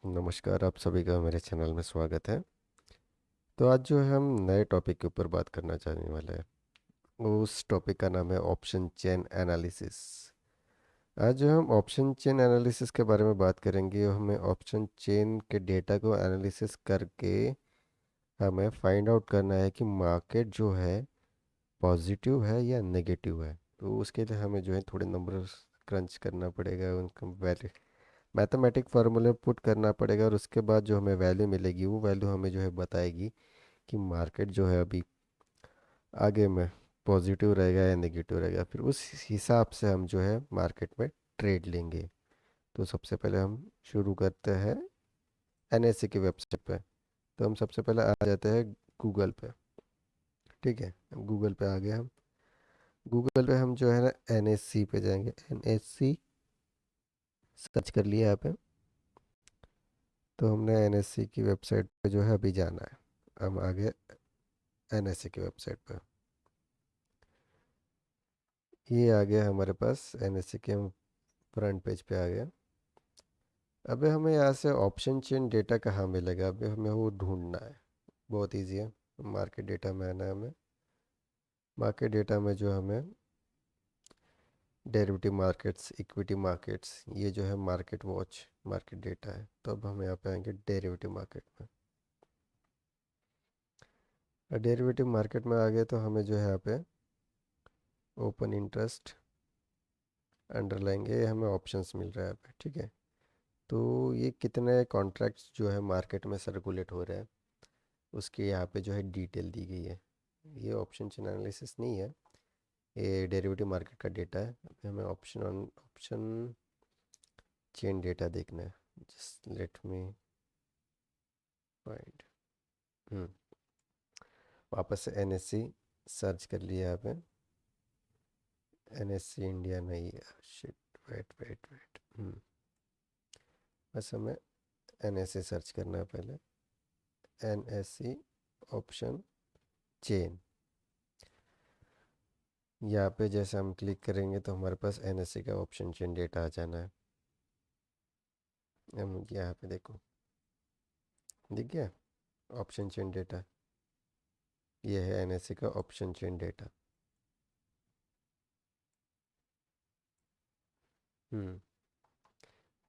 नमस्कार, आप सभी का मेरे चैनल में स्वागत है। तो आज जो है हम नए टॉपिक के ऊपर बात करना चाहने वाले हैं। उस टॉपिक का नाम है ऑप्शन चेन एनालिसिस। आज जो हम ऑप्शन चेन एनालिसिस के बारे में बात करेंगे, हमें ऑप्शन चेन के डेटा को एनालिसिस करके हमें फाइंड आउट करना है कि मार्केट जो है पॉजिटिव है या नेगेटिव है। तो उसके लिए हमें जो है थोड़े नंबर्स क्रंच करना पड़ेगा, उनका वैल्यू मैथमेटिक फार्मूले पुट करना पड़ेगा, और उसके बाद जो हमें वैल्यू मिलेगी वो वैल्यू हमें जो है बताएगी कि मार्केट जो है अभी आगे में पॉजिटिव रहेगा या नेगेटिव रहेगा। फिर उस हिसाब से हम जो है मार्केट में ट्रेड लेंगे। तो सबसे पहले हम शुरू करते हैं एनएससी की वेबसाइट पे। तो हम सबसे पहले आ जाते हैं गूगल पे। ठीक है, हम गूगल पे आ गए। हम गूगल पे हम जो है ना एनएससी पे जाएंगे। एनएससी सर्च कर लिया यहाँ पे। तो हमने एनएससी की वेबसाइट पे जो है अभी जाना है। हम आ गए एनएससी की वेबसाइट पे। ये आ गया हमारे पास एनएससी के, हम फ्रंट पेज पे आ गए। अबे हमें यहाँ से ऑप्शन चेन डेटा कहाँ मिलेगा, अभी हमें वो ढूंढना है। बहुत इजी है। मार्केट डेटा में आना है हमें। मार्केट डेटा में जो हमें डेरिवेटिव मार्केट्स, इक्विटी मार्केट्स, ये जो है मार्केट वॉच मार्केट डेटा है। तो अब हम यहाँ पे आएंगे डेरिवेटिव मार्केट में। डेरिवेटिव मार्केट में आ गए तो हमें जो है यहाँ पे ओपन इंटरेस्ट अंडरलाइन, ये हमें ऑप्शंस मिल रहा है यहाँ पे। ठीक है, तो ये कितने कॉन्ट्रैक्ट्स जो है मार्केट में सर्कुलेट हो रहे हैं उसकी यहाँ पे जो है डिटेल दी गई है। ये ऑप्शन चेन एनालिसिस नहीं है, ये डेरिवेटिव मार्केट का डेटा है। अभी हमें ऑप्शन चेन डेटा देखना है। Just let me find. Hmm वापस से एनएससी सर्च कर लिया यहाँ पे। एनएससी इंडिया नहीं है, शिट, वेट वेट वेट। बस हमें एनएससी सर्च करना है पहले। एनएससी ऑप्शन चेन, यहाँ पे जैसे हम क्लिक करेंगे तो हमारे पास एनएससी का ऑप्शन चेन डेटा आ जाना है। हम यहाँ पे देखो, दिख गया ऑप्शन चेन डेटा। ये है एनएससी का ऑप्शन चेन डेटा। हम्म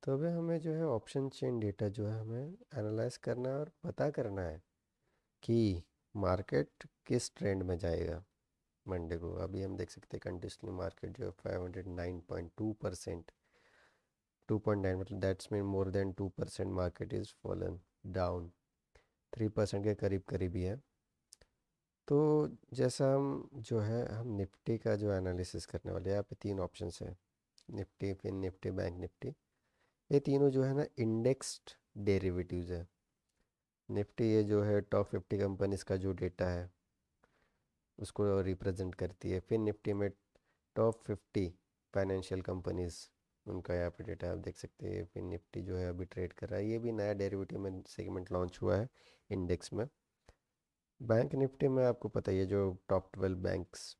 तो अभी हमें जो है ऑप्शन चेन डेटा जो है हमें एनालाइज करना है और पता करना है कि मार्केट किस ट्रेंड में जाएगा मंडे को। अभी हम देख सकते हैं कंडीशनल मार्केट जो है 509.2%, 2.9 मतलब that's mean more than 2% market is fallen down, 3% के करीब करीब ही है। तो जैसा हम जो है हम निफ्टी का जो एनालिसिस करने वाले हैं, यहाँ पे तीन ऑप्शन है। Nifty, Fin Nifty, Bank Nifty. ये तीनों जो है ना इंडेक्स्ड डेरिवेटिव्स है। निफ्टी ये जो है टॉप 50 कंपनीज का जो डेटा है उसको रिप्रेजेंट करती है। फिर निफ्टी में टॉप 50 फाइनेंशियल कंपनीज, उनका यहाँ पे डेटा आप देख सकते हैं। फिर निफ्टी जो है अभी ट्रेड कर रहा है, ये भी नया डेरिवेटिव में सेगमेंट लॉन्च हुआ है इंडेक्स में। बैंक निफ्टी में आपको पता ही है, जो टॉप 12 बैंक्स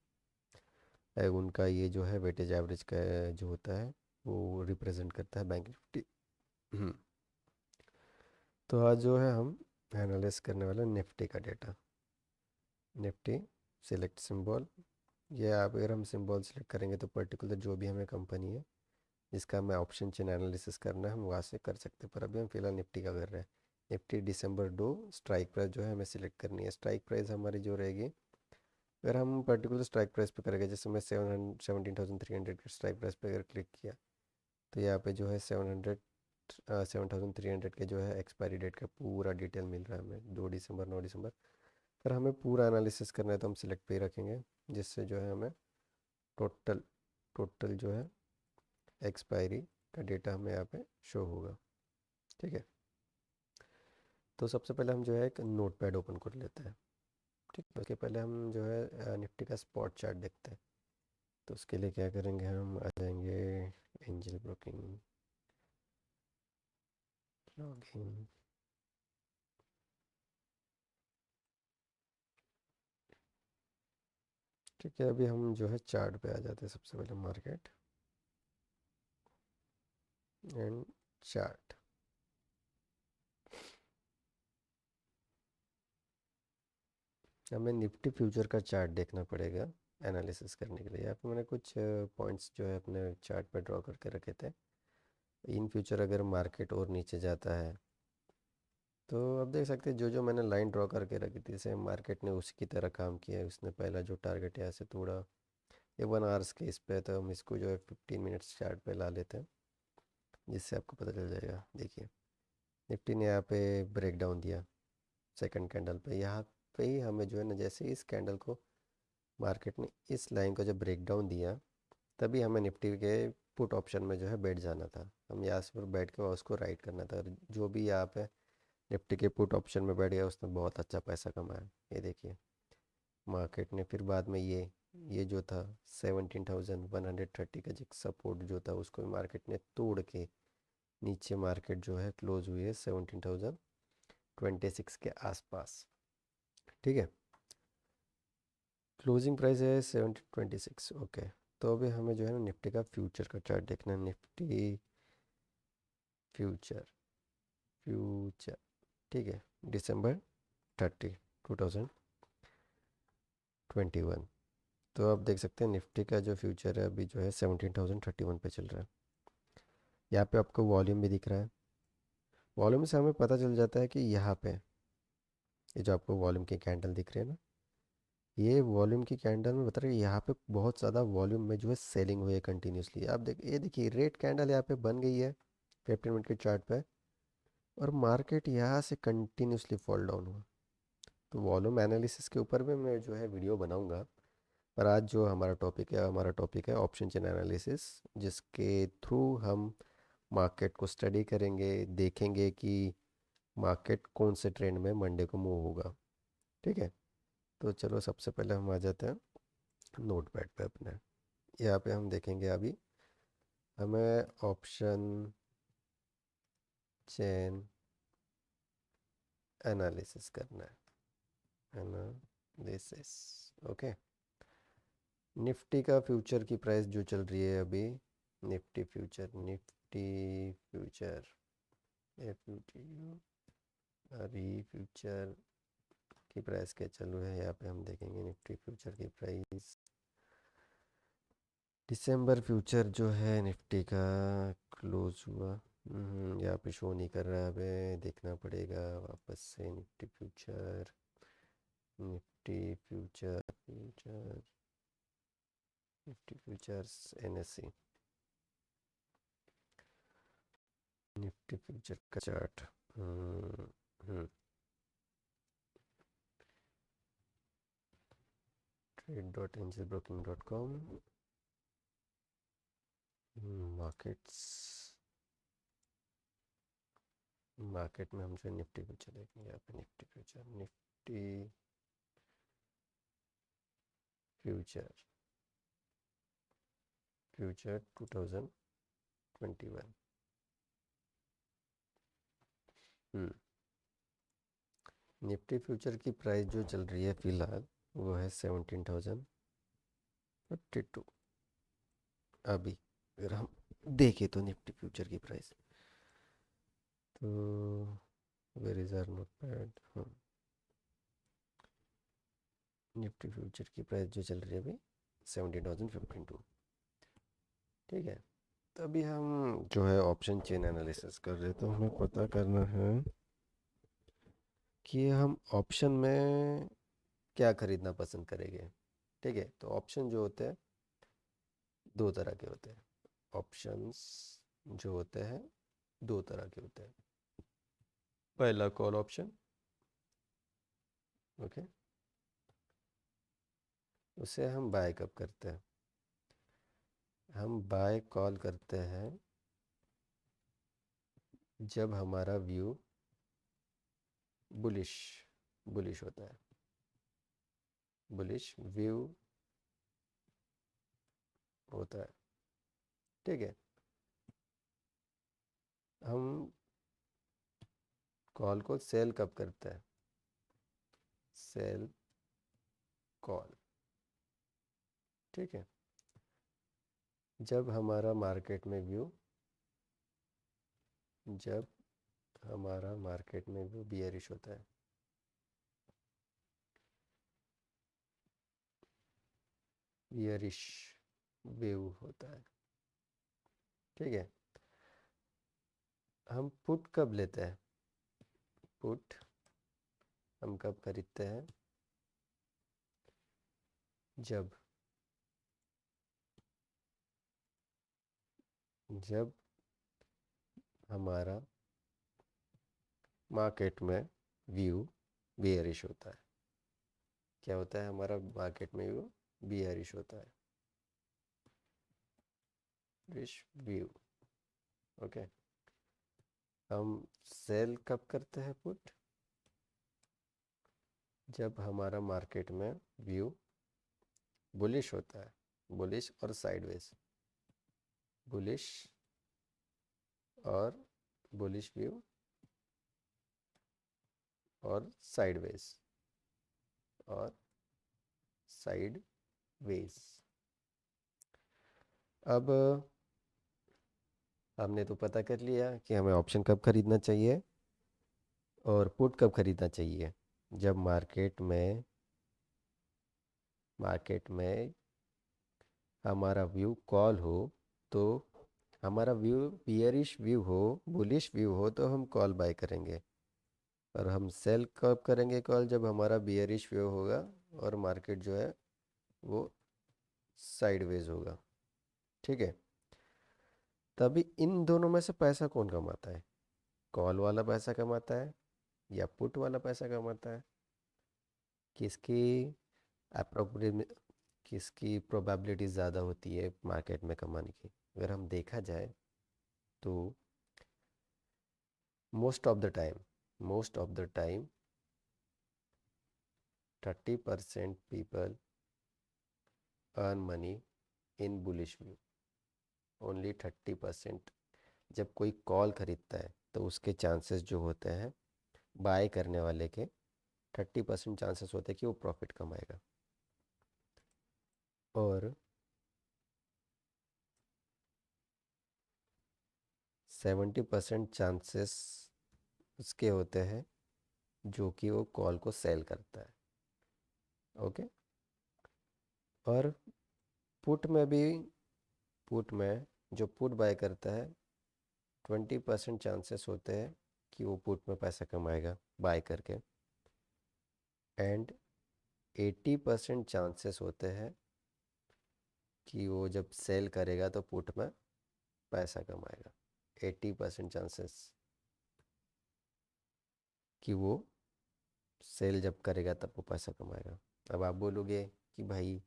है उनका ये जो है वेटेज एवरेज का जो होता है वो रिप्रेजेंट करता है बैंक निफ्टी। हम्म, तो आज जो है हम एनालिस करने वाले निफ्टी का डेटा। निफ्टी सिलेक्ट सिंबल, ये आप अगर हम सिंबल सेलेक्ट करेंगे तो पर्टिकुलर जो भी हमें कंपनी है जिसका हमें ऑप्शन चेन एनालिसिस करना है हम वहाँ से कर सकते हैं, पर अभी हम फिलहाल निफ्टी का कर रहे हैं। निफ्टी दिसंबर 2, स्ट्राइक प्राइस जो है हमें सिलेक्ट करनी है। स्ट्राइक प्राइस हमारी जो रहेगी, अगर हम पर्टिकुलर स्ट्राइक प्राइस पे करेंगे, जैसे मैं 17,300 के स्ट्राइक प्राइस पे अगर क्लिक किया तो यहाँ पे जो है 7,300 के जो है एक्सपायरी डेट का पूरा डिटेल मिल रहा है हमें, 2 दिसंबर, 9 दिसंबर। पर हमें पूरा एनालिसिस करना है तो हम सिलेक्ट पे ही रखेंगे, जिससे जो है हमें टोटल टोटल जो है एक्सपायरी का डेटा हमें यहाँ पे शो होगा। ठीक है, तो सबसे पहले हम जो है एक नोट पैड ओपन कर लेते हैं। ठीक है, उसके पहले हम जो है निफ्टी का स्पॉट चार्ट देखते हैं। तो उसके लिए क्या करेंगे, हम आ जाएंगे एंजल ब्रोकिंग, लॉगिन। ठीक है, अभी हम जो है चार्ट पे आ जाते हैं। सबसे पहले मार्केट एंड चार्ट। हमें निफ्टी फ्यूचर का चार्ट देखना पड़ेगा एनालिसिस करने के लिए। यहाँ पे मैंने कुछ पॉइंट्स जो है अपने चार्ट पे ड्रॉ करके रखे थे। इन फ्यूचर अगर मार्केट और नीचे जाता है तो अब देख सकते हैं जो जो मैंने लाइन ड्रॉ करके रखी थी, सेम मार्केट ने उसी की तरह काम किया है। उसने पहला जो टारगेट यहाँ से तोड़ा, ये 1 आवर्स के इस पे, तो हम इसको जो है 15 मिनट्स चार्ट पे ला लेते हैं, जिससे आपको पता चल जाएगा। देखिए निफ्टी ने यहाँ पे ब्रेक डाउन दिया सेकंड कैंडल पे। यहाँ पे ही हमें जो है ना, जैसे इस कैंडल को मार्केट ने इस लाइन को जब ब्रेक डाउन दिया, तभी हमें निफ्टी के पुट ऑप्शन में जो है बैठ जाना था। हम यहाँ से फिर बैठ के उसको राइट करना था। और जो भी यहाँ पे निफ्टी के पुट ऑप्शन में बैठ गया उसने बहुत अच्छा पैसा कमाया। ये देखिए मार्केट ने फिर बाद में ये जो था 17,130 का जो सपोर्ट जो था, उसको भी मार्केट ने तोड़ के नीचे मार्केट जो है क्लोज हुई है 17,026 के आसपास। ठीक है, क्लोजिंग प्राइस है 1726। ओके, तो अभी हमें जो है ना निफ्टी का फ्यूचर का चार्ट देखना है। निफ्टी फ्यूचर, फ्यूचर, ठीक है, December 30, 2021। तो आप देख सकते हैं निफ्टी का जो फ्यूचर है अभी जो है 17,031 पे चल रहा है। यहाँ पे आपको वॉल्यूम भी दिख रहा है। वॉल्यूम से हमें पता चल जाता है कि यहाँ पे ये जो आपको वॉल्यूम की कैंडल दिख रही है ना, ये वॉल्यूम की कैंडल में बता रही है यहाँ पे बहुत ज़्यादा वॉल्यूम में जो है सेलिंग हुई है कंटिन्यूसली। आप देख, ये देखिए रेड कैंडल यहाँ पे बन गई है 15 मिनट के चार्ट पे, और मार्केट यहाँ से कंटिन्यूसली फॉल डाउन हुआ। तो वॉल्यूम एनालिसिस के ऊपर भी मैं जो है वीडियो बनाऊंगा। पर आज जो हमारा टॉपिक है ऑप्शन चेन एनालिसिस, जिसके थ्रू हम मार्केट को स्टडी करेंगे, देखेंगे कि मार्केट कौन से ट्रेंड में मंडे को मूव होगा। ठीक है, तो चलो सबसे पहले हम आ जाते हैं नोट पैड पे अपने। यहाँ पे हम देखेंगे अभी हमें ऑप्शन चेन एनालिसिस करना है। Analysis, okay. निफ्टी का फ्यूचर की प्राइस जो चल रही है अभी, Nifty future, Nifty future, F U T U, अभी फ्यूचर की प्राइस क्या चालू है यहाँ पे हम देखेंगे। निफ्टी फ्यूचर की प्राइस, दिसंबर फ्यूचर जो है निफ्टी का क्लोज हुआ, यहाँ पे शो नहीं कर रहा है, हमें देखना पड़ेगा वापस से। Nifty future, Nifty future, future, Nifty futures NSC, Nifty future का चार्ट। trade.angelbroking.com, मार्केट्स, मार्केट में हम जो निफ्टी फ्यूचर देखेंगे यहाँ पे। Nifty future, Nifty future, future 2021। Nifty future की प्राइस जो चल रही है फिलहाल वो है 17,052 अभी। अगर हम देखें तो निफ्टी फ्यूचर की प्राइस, तो where is our notepad. हाँ, निफ्टी फ्यूचर की प्राइस जो चल रही है अभी 17,052। ठीक है, तो अभी हम जो है ऑप्शन चेन एनालिसिस कर रहे, तो हमें पता करना है कि हम ऑप्शन में क्या खरीदना पसंद करेंगे। ठीक है, तो ऑप्शन जो होते हैं दो तरह के होते हैं। ऑप्शंस जो होते हैं दो तरह के होते हैं। पहला कॉल ऑप्शन, ओके, उसे हम बाय कब करते हैं? हम बाय कॉल करते हैं जब हमारा व्यू बुलिश बुलिश होता है, बुलिश व्यू होता है। ठीक है, हम कॉल को सेल कब करते हैं? सेल कॉल, ठीक है, जब हमारा मार्केट में व्यू, जब हमारा मार्केट में व्यू बियरिश होता है। बियरिश वेव होता है। ठीक है। हम पुट कब लेते हैं? पुट हम कब खरीदते हैं? जब जब हमारा मार्केट में व्यू बियरिश होता है। क्या होता है हमारा मार्केट में व्यू? बियरिश होता है। Bearish view. ओके। हम सेल कब करते हैं पुट? जब हमारा मार्केट में व्यू बुलिश होता है। बुलिश और साइडवेज। बुलिश और बुलिश व्यू और साइडवेज और साइडवेज। अब हमने तो पता कर लिया कि हमें ऑप्शन कब खरीदना चाहिए और पुट कब खरीदना चाहिए। जब मार्केट में हमारा व्यू कॉल हो, तो हमारा व्यू बियरिश व्यू हो, बुलिश व्यू हो, तो हम कॉल बाय करेंगे। और हम सेल कब करेंगे कॉल? जब हमारा बियरिश व्यू होगा और मार्केट जो है वो साइडवेज होगा। ठीक है। तभी इन दोनों में से पैसा कौन कमाता है? कॉल वाला पैसा कमाता है या पुट वाला पैसा कमाता है? किसकी अप्रोप्रिएट किसकी प्रोबेबिलिटी ज़्यादा होती है मार्केट में कमाने की? अगर हम देखा जाए तो most of the time 30% people earn money in bullish view. Only 30%। जब कोई कॉल खरीदता है तो उसके चांसेस जो होते हैं बाय करने वाले के, 30% चांसेस होते हैं कि वो प्रॉफिट कमाएगा। और 70% चांसेस उसके होते हैं जो कि वो कॉल को सेल करता है। ओके। और पुट में भी, पुट में जो पुट बाय करता है 20% चांसेस होते हैं कि वो पुट में पैसा कमाएगा बाय करके। एंड 80% चांसेस होते हैं कि वो जब सेल करेगा तो पुट में पैसा कमाएगा। 80% चांसेस कि वो सेल जब करेगा तब वो पैसा कमाएगा। अब आप बोलोगे कि भाई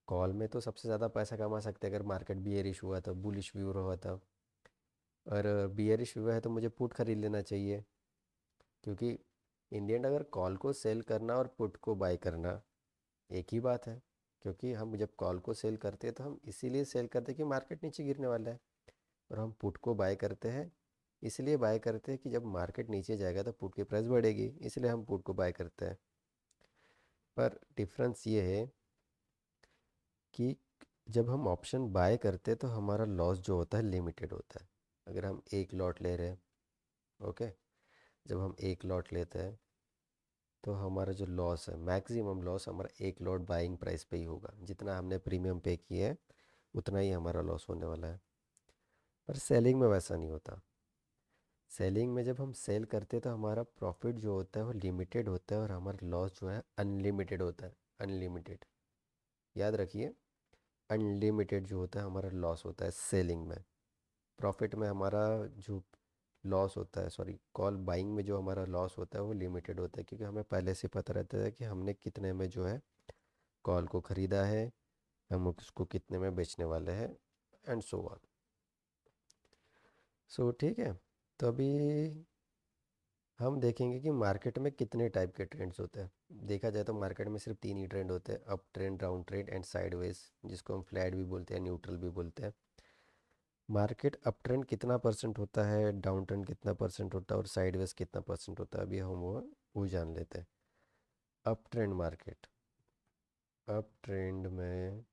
कॉल में तो सबसे ज़्यादा पैसा कमा सकते हैं अगर मार्केट बियरिश हुआ था, बुलिश व्यू हुआ था। और बियरिश व्यू है तो मुझे पुट खरीद लेना चाहिए, क्योंकि इन द एंड अगर कॉल को सेल करना और पुट को बाय करना एक ही बात है। क्योंकि हम जब कॉल को सेल करते हैं तो हम इसीलिए सेल करते हैं कि मार्केट नीचे गिरने वाला है। और हम पुट को बाय करते हैं इसलिए बाय करते हैं कि जब मार्केट नीचे जाएगा तो पुट की प्राइस बढ़ेगी, इसलिए हम पुट को बाय करते हैं। पर डिफरेंस ये है कि जब हम ऑप्शन बाय करते हैं तो हमारा लॉस जो होता है लिमिटेड होता है। अगर हम एक लॉट ले रहे हैं, ओके, जब हम एक लॉट लेते हैं तो हमारा जो लॉस है, मैक्सिमम लॉस हमारा एक लॉट बाइंग प्राइस पे ही होगा। जितना हमने प्रीमियम पे किया है उतना ही हमारा लॉस होने वाला है। पर सेलिंग में वैसा नहीं होता। सेलिंग में जब हम सेल करते हैं तो हमारा प्रॉफिट जो होता है वो लिमिटेड होता है और हमारा लॉस जो है अनलिमिटेड होता है। अनलिमिटेड। याद रखिए, अनलिमिटेड जो होता है हमारा लॉस होता है सेलिंग में। प्रॉफिट में हमारा जो लॉस होता है, सॉरी, कॉल बाइंग में जो हमारा लॉस होता है वो लिमिटेड होता है, क्योंकि हमें पहले से पता रहता है कि हमने कितने में जो है कॉल को ख़रीदा है, हम उसको कितने में बेचने वाले हैं, एंड सो ऑन। सो ठीक है। तो अभी हम देखेंगे कि मार्केट में कितने टाइप के ट्रेंड्स होते हैं। देखा जाए तो मार्केट में सिर्फ तीन ही ट्रेंड होते हैं: up trend, down trend and sideways, जिसको हम फ्लैट भी बोलते हैं, न्यूट्रल भी बोलते हैं। मार्केट अप ट्रेंड कितना परसेंट होता है, डाउन ट्रेंड कितना परसेंट होता है और साइडवेज कितना परसेंट होता है, अभी हम वो जान लेते हैं। Up trend market, up trend में,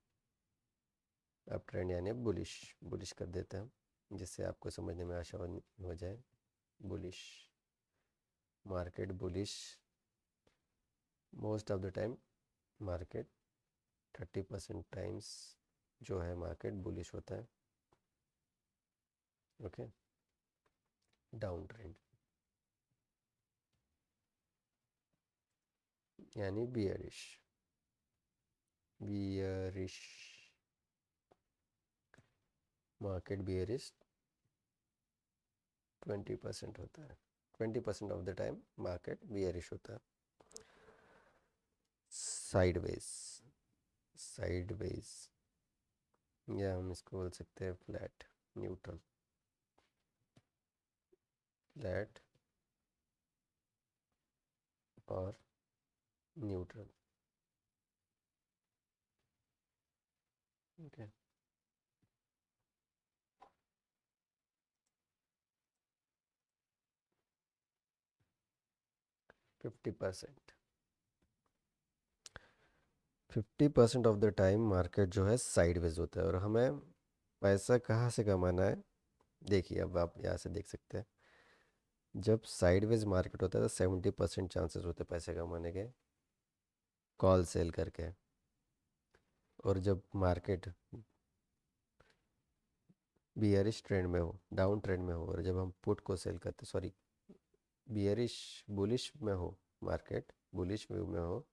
अप ट्रेंड यानी बुलिश, बुलिश कर देते हैं हम जिससे आपको समझने में आसान हो जाए। Bullish market, bullish most of the time market 30% times जो है मार्केट बुलिश होता है। ओके, डाउन ट्रेंड यानी बियरिश। बियरिश, मार्केट बियरिश 20% होता है। 20% of the time market bearish होता है। साइडवेज, साइडवेज या हम इसको बोल सकते हैं फ्लैट, न्यूट्रल, फ्लैट और neutral. Okay, 50%, 50% of the time market जो है साइडवेज होता है। और हमें पैसा कहाँ से कमाना है, देखिए अब आप यहाँ से देख सकते हैं। जब साइडवेज मार्केट होता है तो 70% चांसेस होते हैं पैसे कमाने के, कॉल सेल करके। और जब मार्केट बियरिश ट्रेंड में हो, डाउन ट्रेंड में हो, और जब हम पुट को सेल करते, सॉरी, बियरिश बुलिश में हो, मार्केट बुलिश व्यू में हो,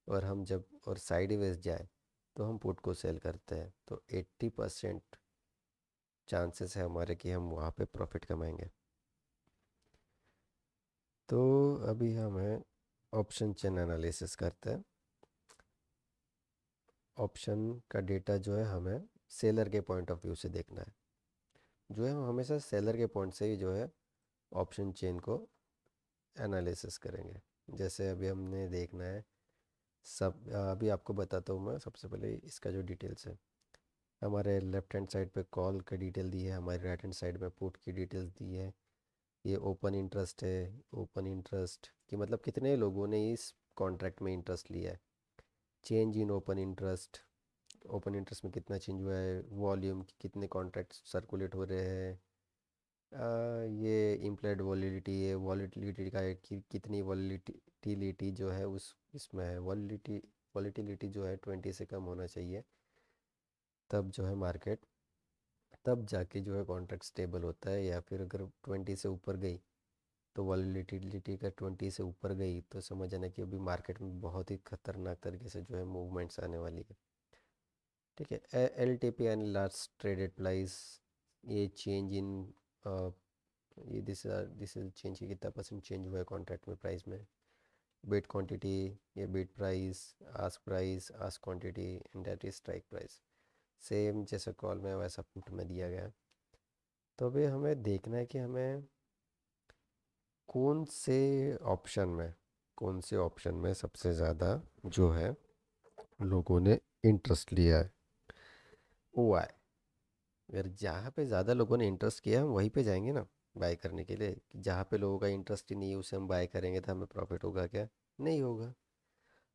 और हम जब और साइडवेज जाए तो हम पुट को सेल करते हैं, तो 80% चांसेस है हमारे कि हम वहाँ पे प्रॉफिट कमाएंगे। तो अभी हमें ऑप्शन चेन एनालिसिस करते हैं। ऑप्शन का डेटा जो है हमें सेलर के पॉइंट ऑफ व्यू से देखना है। जो है हम हमेशा सेलर के पॉइंट से ही जो है ऑप्शन चेन को एनालिसिस करेंगे। जैसे अभी हमने देखना है, सब अभी आपको बताता हूँ मैं। सबसे पहले इसका जो डिटेल्स है, हमारे लेफ्ट हैंड साइड पे कॉल का डिटेल दी है, हमारे राइट हैंड साइड में पुट की डिटेल्स दी है। ये ओपन इंटरेस्ट है। ओपन इंटरेस्ट कि मतलब कितने लोगों ने इस कॉन्ट्रैक्ट में इंटरेस्ट लिया है। Change in open interest, open interest में कितना चेंज हुआ है। वॉल्यूम, कितने कॉन्ट्रैक्ट सर्कुलेट हो रहे हैं। ये इम्प्लाइड वॉलिडिटी है, वॉलिटिलिटी का है कि कितनी वॉलिटिलिटी जो है उस इसमें है। वॉलिटिलिटी जो है 20 से कम होना चाहिए, तब जो है मार्केट, तब जाके जो है कॉन्ट्रैक्ट स्टेबल होता है। या फिर अगर 20 से ऊपर गई, तो वॉलिटिलिटी का 20 से ऊपर गई तो समझ जाना कि अभी मार्केट में बहुत ही खतरनाक तरीके से जो है मूवमेंट्स आने वाली है। ठीक है, एल टी पी यानी लास्ट ट्रेडेड प्राइस। ये चेंज इन, ये दिस इज चेंज की कितना परसेंट चेंज हुआ है कॉन्ट्रैक्ट में, प्राइस में। बिड क्वांटिटी, ये bid price, ask quantity, and that is strike price. Same जैसे कॉल में वैसा पुट में दिया गया है। तो अभी हमें देखना है कि हमें कौन से ऑप्शन में, कौन से ऑप्शन में सबसे ज़्यादा जो है लोगों ने इंटरेस्ट लिया है। ओ आई, अगर जहाँ पे ज़्यादा लोगों ने इंटरेस्ट किया है, हम वहीं पे जाएंगे ना बाय करने के लिए। कि जहाँ पे लोगों का इंटरेस्ट ही नहीं है उसे हम बाय करेंगे तो हमें प्रॉफिट होगा क्या? नहीं होगा।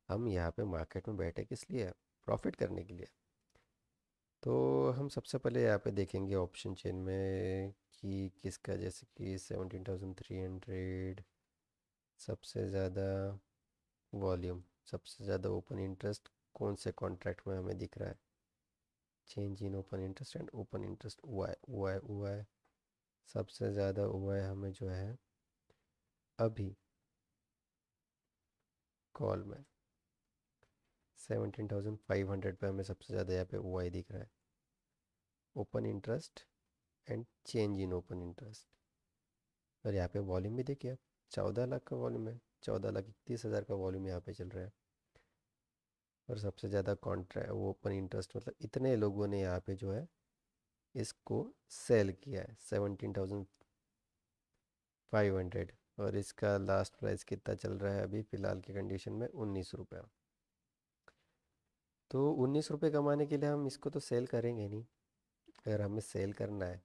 हम यहाँ पे मार्केट में बैठे किस लिए? प्रॉफिट करने के लिए। तो हम सबसे पहले यहाँ पे देखेंगे ऑप्शन चेन में कि किसका, जैसे कि 17,300 सबसे ज़्यादा वॉल्यूम, सबसे ज़्यादा ओपन इंटरेस्ट कौन से कॉन्ट्रैक्ट में हमें दिख रहा है। Change in open interest and open interest O I सबसे ज़्यादा ओ आई हमें जो है अभी कॉल में 17,500 पे हमें सबसे ज़्यादा यहाँ पे ओ आई दिख रहा है। Open interest and change in open interest. और यहाँ पे वॉल्यूम भी देखिए, 14 लाख का वॉल्यूम है, 14,31,000 का वॉल्यूम यहाँ पे चल रहा है। और सबसे ज़्यादा कॉन्ट्रैक्ट ओपन इंटरेस्ट, मतलब इतने लोगों ने यहाँ पे जो है इसको सेल किया है 17,500। और इसका लास्ट प्राइस कितना चल रहा है अभी फ़िलहाल की कंडीशन में? 19 रुपये। तो 19 रुपये कमाने के लिए हम इसको तो सेल करेंगे नहीं। अगर हमें सेल करना है,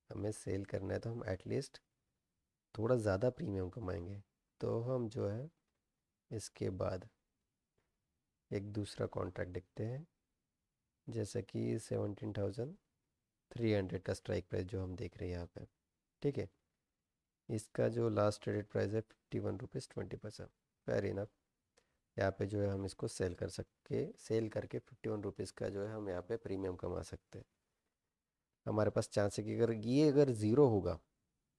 हमें सेल करना है तो हम एटलीस्ट थोड़ा ज़्यादा प्रीमियम कमाएंगे। तो हम जो है इसके बाद एक दूसरा कॉन्ट्रैक्ट देखते हैं, जैसे कि 17,300 का स्ट्राइक प्राइस जो हम देख रहे हैं यहाँ पे। ठीक है, इसका जो लास्ट ट्रेडेड प्राइस है 51 रुपीज़ 20 पैसा। Fair enough. यहाँ पे जो है हम इसको सेल करके 51 रुपीज़ का जो है हम यहाँ पे प्रीमियम कमा सकते हैं। हमारे पास चांस है कि अगर ज़ीरो होगा,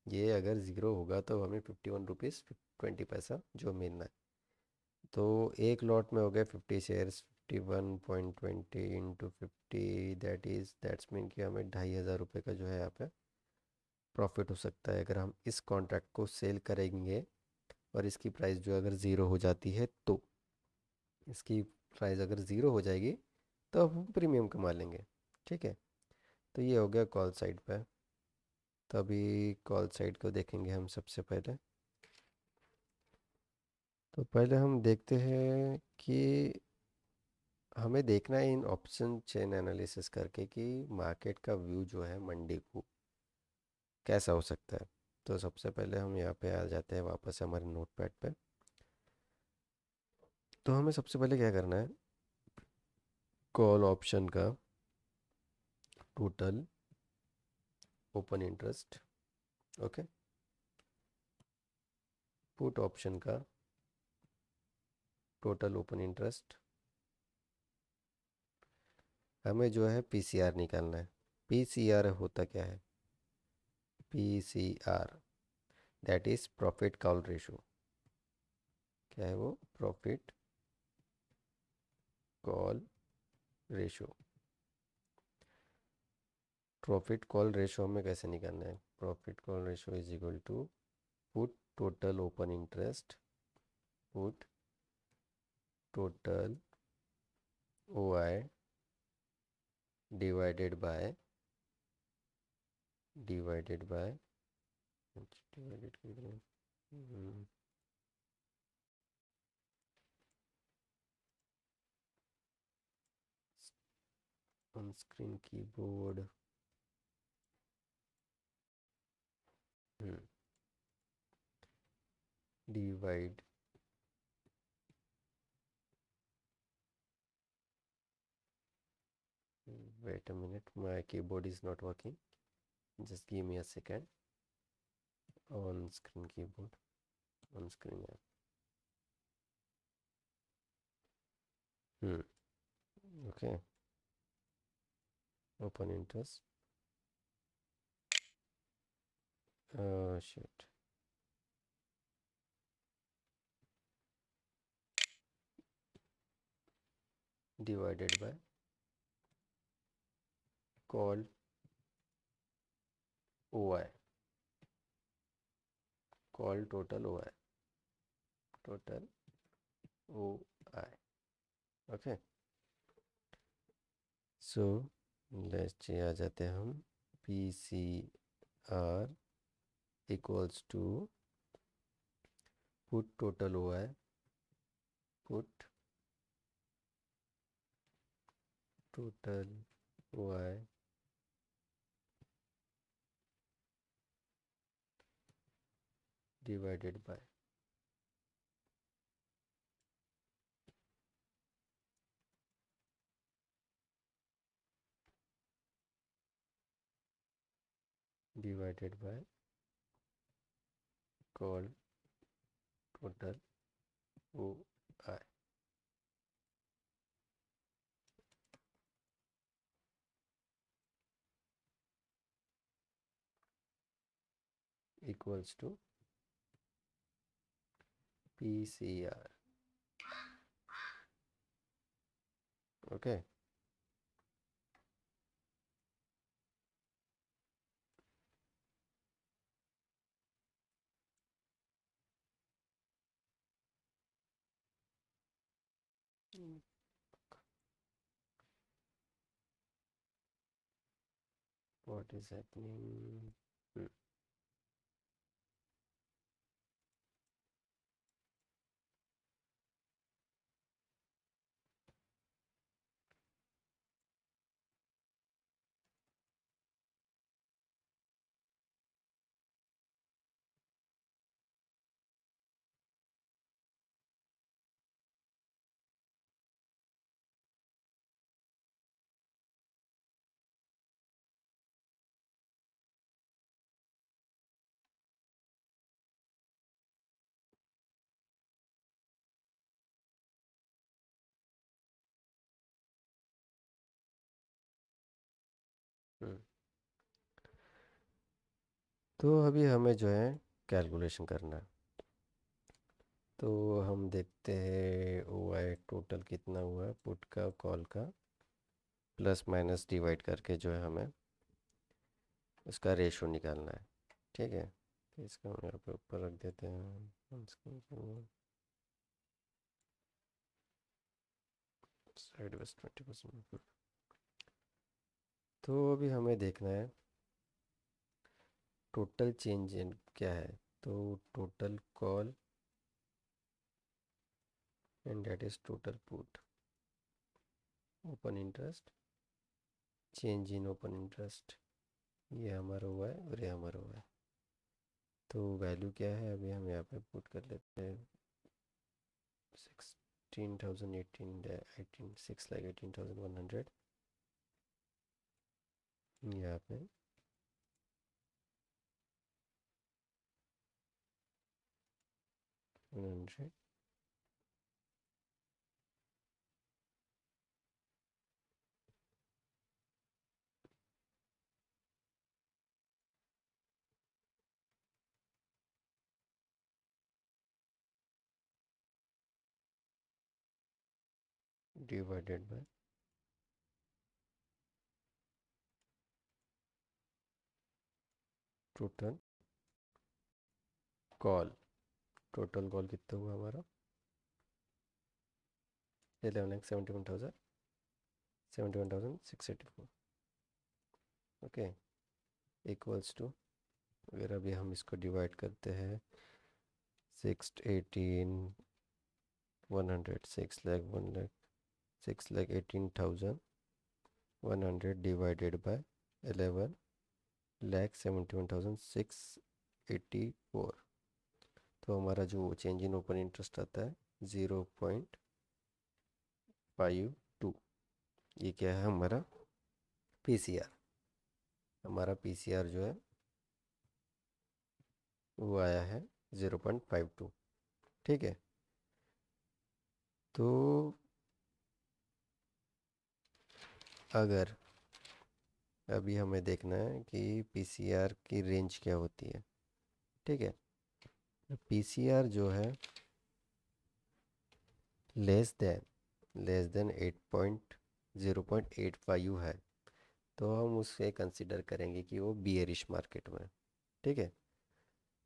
ये अगर ज़ीरो होगा तो हमें 51 रुपीज़ 20 पैसा जो मिलना है। तो एक लॉट में हो गए 50 शेयर्स, 51.20 इंटू 50, दैट्स मीन कि हमें 2500 रुपये का जो है यहाँ पे प्रॉफिट हो सकता है अगर हम इस कॉन्ट्रैक्ट को सेल करेंगे। और इसकी प्राइस जो अगर ज़ीरो हो जाती है तो, इसकी प्राइस अगर ज़ीरो हो जाएगी तो हम प्रीमियम कमा लेंगे। ठीक है, तो ये हो गया कॉल साइड पे। तो अभी कॉल साइड को देखेंगे हम सबसे पहले। तो पहले हम देखते हैं कि हमें देखना है इन ऑप्शन चेन एनालिसिस करके कि मार्केट का व्यू जो है मंडे को कैसा हो सकता है। तो सबसे पहले हम यहाँ पे आ जाते हैं वापस हमारे नोट पैड पे। तो हमें सबसे पहले क्या करना है, कॉल ऑप्शन का total open interest, okay, put option का टोटल ओपन इंटरेस्ट, हमें जो है पीसीआर निकालना है। पीसीआर होता क्या है? PCR that is profit call ratio. क्या है वो? Profit call ratio. Profit call ratio हमें कैसे निकालना है? Profit call ratio is equal to put total open interest, put total O I divided by divided by divided on screen keyboard. Divide, wait a minute, my keyboard is not working, just give me a second. On screen keyboard, on screen app. Okay, open interest. Shit. Divided by call OI, call total OI, total OI. Okay, so let's आ जाते हैं हम। PCR equals to put total OI, put total OI divided by call total OI equals to PCR. Okay. What is happening? हम्म, तो अभी हमें जो है calculation करना है। तो हम देखते हैं ओ आई टोटल कितना हुआ पुट का कॉल का, प्लस माइनस डिवाइड करके जो है हमें उसका रेशो निकालना है। ठीक है, तो इसको हम यहाँ पे ऊपर रख देते हैं, साइड बस 20%। तो अभी हमें देखना है टोटल चेंज इन क्या है। तो total call and that is total put, open interest, change in open interest, ये हमारा हुआ है और ये हमारा हुआ है। तो वैल्यू क्या है अभी हम यहाँ पे पुट कर लेते हैं, 16,000, 18 6,18,100 यहाँ पे 100 divided by total call. Total call कितना हुआ हमारा, 11,71,684। ओके, इक्वल्स टू, अगर अभी हम इसको डिवाइड करते हैं 618,100, 6,18,100 डिवाइडेड बाय 11,71,684। तो हमारा जो चेंज इन ओपन इंटरेस्ट आता है 0.52। ये क्या है हमारा पीसीआर। हमारा पीसीआर जो है वो आया है 0.52। ठीक है, तो अगर अभी हमें देखना है कि पीसीआर की रेंज क्या होती है। ठीक है, पीसीआर जो है लेस देन 0.85 है, तो हम उसे कंसिडर करेंगे कि वो बियरिश मार्केट में है। ठीक है,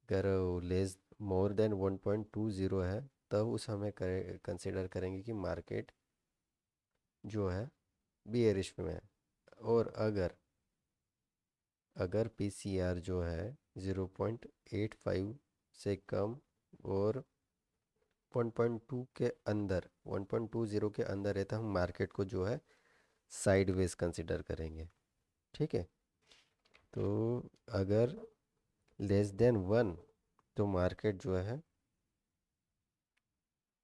अगर लेस मोर देन 1.20 है तब उस हमें कंसिडर करेंगे कि मार्केट जो है बियरिश में है। और अगर अगर पीसीआर जो है 0.85 से कम और 1.2 के अंदर, 1.20 के अंदर है, तो हम मार्केट को जो है साइडवेज कंसिडर करेंगे। ठीक है, तो अगर लेस देन 1, तो मार्केट जो है,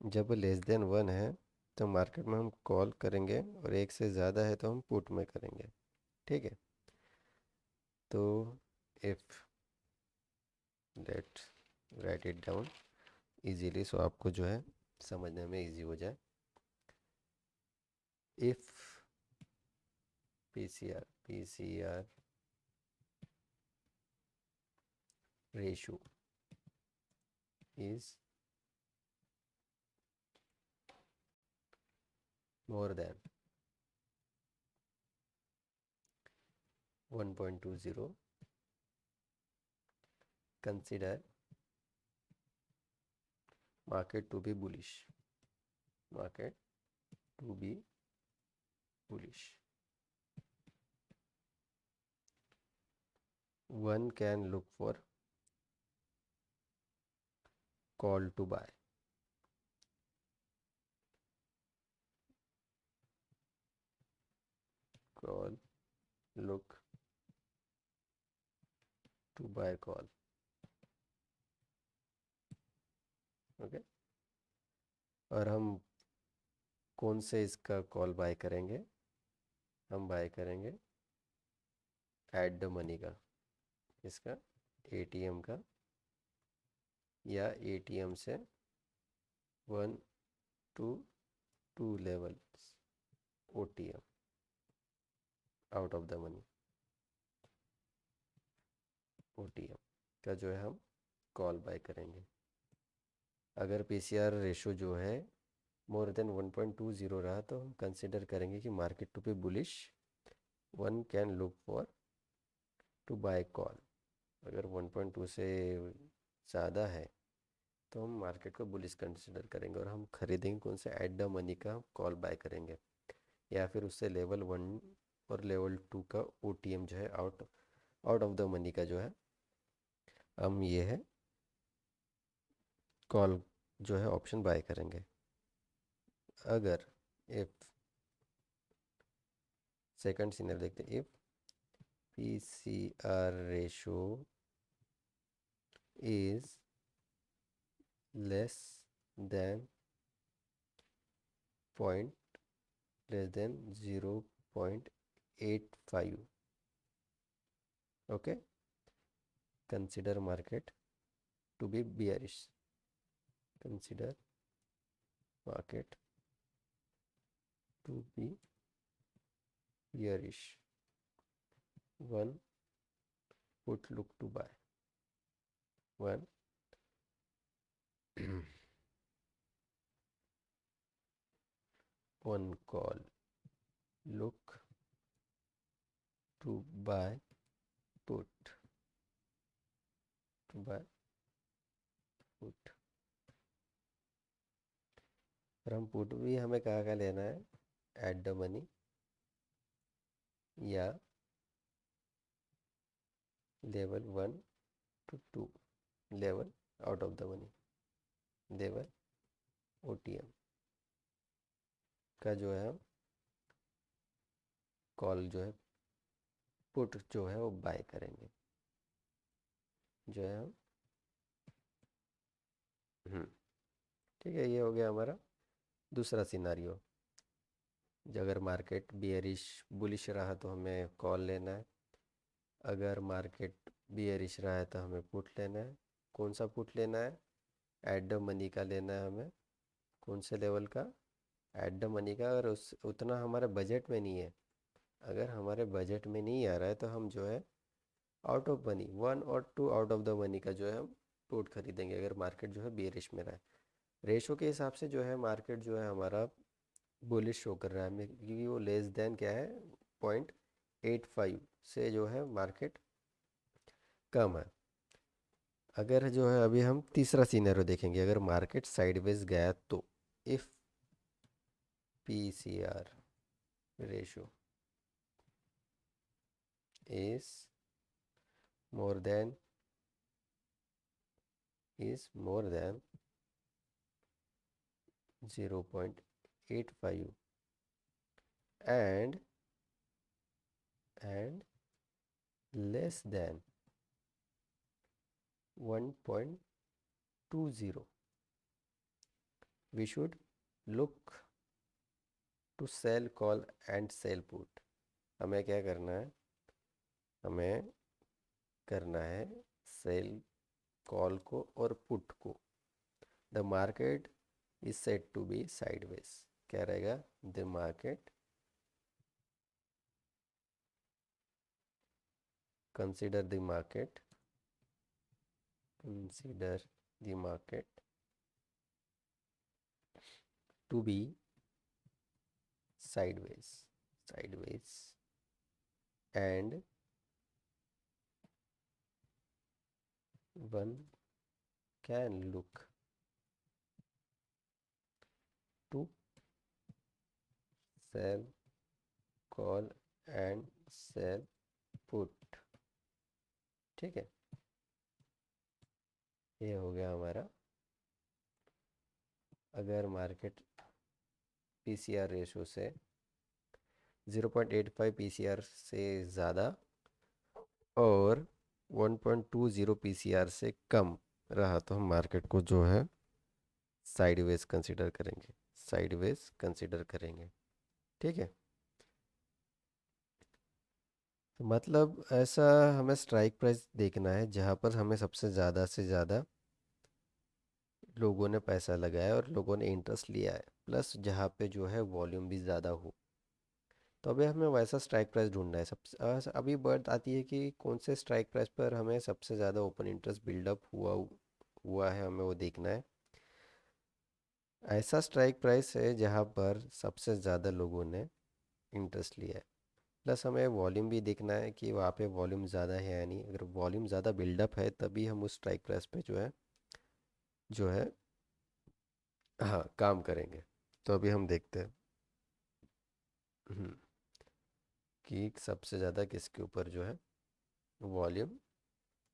जब लेस देन 1 है तो मार्केट में हम कॉल करेंगे, और एक से ज़्यादा है तो हम पुट में करेंगे। ठीक है, तो if, let write it down easily so आपको जो है समझने में इजी हो जाए। If PCR ratio is more than 1.20, consider market to be bullish, market to be bullish. One can look for call to buy, call, look to buy call. Okay, और हम कौन से इसका कॉल बाय करेंगे, हम bye करेंगे at the money का, इसका एटीएम का, या एटीएम से 1 to 2 levels OTM, out of the money. OTM का जो है हम कॉल बाय करेंगे। अगर पीसीआर रेशो जो है मोर देन 1.20 रहा तो हम कंसिडर करेंगे कि market to be bullish, one can look for to buy call. अगर 1.2 से ज़्यादा है तो हम मार्केट को बुलिश कंसिडर करेंगे और हम खरीदेंगे कौन से, एट द मनी का कॉल बाय करेंगे, या फिर उससे लेवल 1 और लेवल 2 का ओटीएम जो है out out of the money का जो है हम ये है कॉल जो है ऑप्शन बाय करेंगे। अगर इफ सेकंड सीनियर देखते हैं, if PCR ratio is less than point less than 0.85, okay, consider market to be bearish, consider market to be bearish, one put look to buy, one one call look to buy put, to buy put। और हम put भी हमें कहाँ का लेना है, at the money या level 1 to 2, level out of the money, level OTM का जो है हम कॉल जो है पुट जो है वो बाय करेंगे, जो है हम ठीक है। ये हो गया हमारा दूसरा सिनारियो। अगर मार्केट बियरिश बुलिश रहा तो हमें कॉल लेना है, अगर मार्केट बियरिश रहा है तो हमें पुट लेना है। कौन सा पुट लेना है, एट द मनी का लेना है हमें। कौन से लेवल का, एट द मनी का। अगर उस उतना हमारे बजट में नहीं है, अगर हमारे बजट में नहीं आ रहा है तो हम जो है आउट ऑफ मनी 1 और 2 आउट ऑफ द मनी का जो है हम पुट खरीदेंगे, अगर मार्केट जो है बियरिश में रहा है। रेशो के हिसाब से जो है मार्केट जो है हमारा बुलिश शो कर रहा है हमें, क्योंकि वो लेस देन क्या है 0.85 से जो है मार्केट कम है। अगर जो है अभी हम तीसरा सीनरियो देखेंगे, अगर मार्केट साइडवेज गया तो if PCR ratio is more than more than 0.85 and less than 1.20, we should look to sell call and sell put। हमें क्या करना है, हमें करना है सेल कॉल को और पुट को। The market is set to be sideways, क्या रहेगा, the market consider the market to be sideways and one can look to sell call and sell put। ठीक है, ये हो गया हमारा। अगर मार्केट पीसीआर रेशो से 0.85 पीसीआर से ज़्यादा और 1.20 पीसीआर से कम रहा तो हम मार्केट को जो है साइडवेज कंसिडर करेंगे, साइडवेज कंसिडर करेंगे। ठीक है, तो मतलब ऐसा हमें स्ट्राइक प्राइस देखना है जहाँ पर हमें सबसे ज़्यादा से ज़्यादा लोगों ने पैसा लगाया और लोगों ने इंटरेस्ट लिया है, प्लस जहाँ पे जो है वॉल्यूम भी ज़्यादा हो, तो अभी हमें वैसा स्ट्राइक प्राइस ढूंढना है। अभी बात आती है कि कौन से स्ट्राइक प्राइस पर हमें सबसे ज़्यादा ओपन इंटरेस्ट बिल्डअप हुआ है, हमें वो देखना है। ऐसा स्ट्राइक प्राइस है जहाँ पर सबसे ज़्यादा लोगों ने इंटरेस्ट लिया है। प्लस हमें वॉल्यूम भी देखना है कि वहाँ पे वॉल्यूम ज़्यादा है या नहीं। अगर वॉल्यूम ज़्यादा बिल्डअप है तभी हम उस स्ट्राइक प्राइस पे जो है हाँ काम करेंगे। तो अभी हम देखते हैं हम्म, कि सबसे ज़्यादा किसके ऊपर जो है वॉल्यूम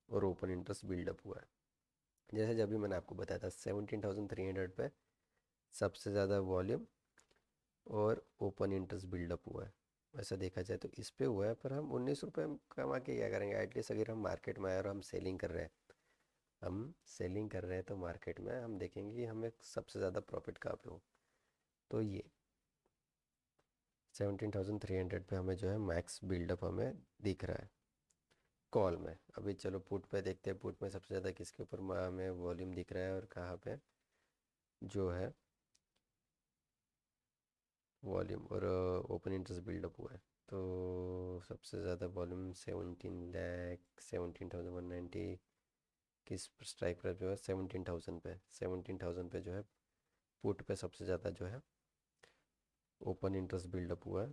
और ओपन इंटरेस्ट बिल्डअप हुआ है। जैसे जब भी मैंने आपको बताया था 17,300 पे सबसे ज़्यादा वॉल्यूम और ओपन इंटरेस्ट बिल्डअप हुआ है। वैसा देखा जाए तो इस पे हुआ है, पर हम 19 रुपये कमा के क्या करेंगे? एटलीस्ट अगर हम मार्केट में आए और हम सेलिंग कर रहे हैं तो मार्केट में हम देखेंगे कि हमें सबसे ज़्यादा प्रॉफिट कहाँ पे हो। तो ये 17,300 पे हमें जो है मैक्स बिल्डअप हमें दिख रहा है कॉल में। अभी चलो पुट पे देखते हैं, पुट में सबसे ज़्यादा किसके ऊपर हमें वॉल्यूम दिख रहा है और कहाँ पे जो है वॉल्यूम और ओपन इंटरेस्ट बिल्डअप हुआ है। तो सबसे ज़्यादा वॉल्यूम 17,190 किस स्ट्राइक पर जो है 17,000 पे जो है पुट पे सबसे ज़्यादा जो है ओपन इंटरेस्ट बिल्डअप हुआ है।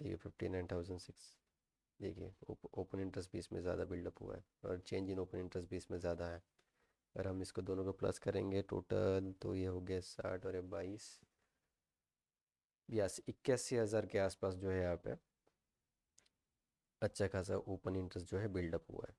देखिए 59,600। देखिए ओपन इंटरेस्ट भी इसमें ज़्यादा बिल्डअप हुआ है और चेंज इन ओपन इंटरेस्ट भी इसमें ज़्यादा है। अगर हम इसको दोनों को प्लस करेंगे टोटल तो ये हो गया 60 और ये 81,000 के आसपास जो है यहाँ पे अच्छा खासा ओपन इंटरेस्ट जो है बिल्डअप हुआ है।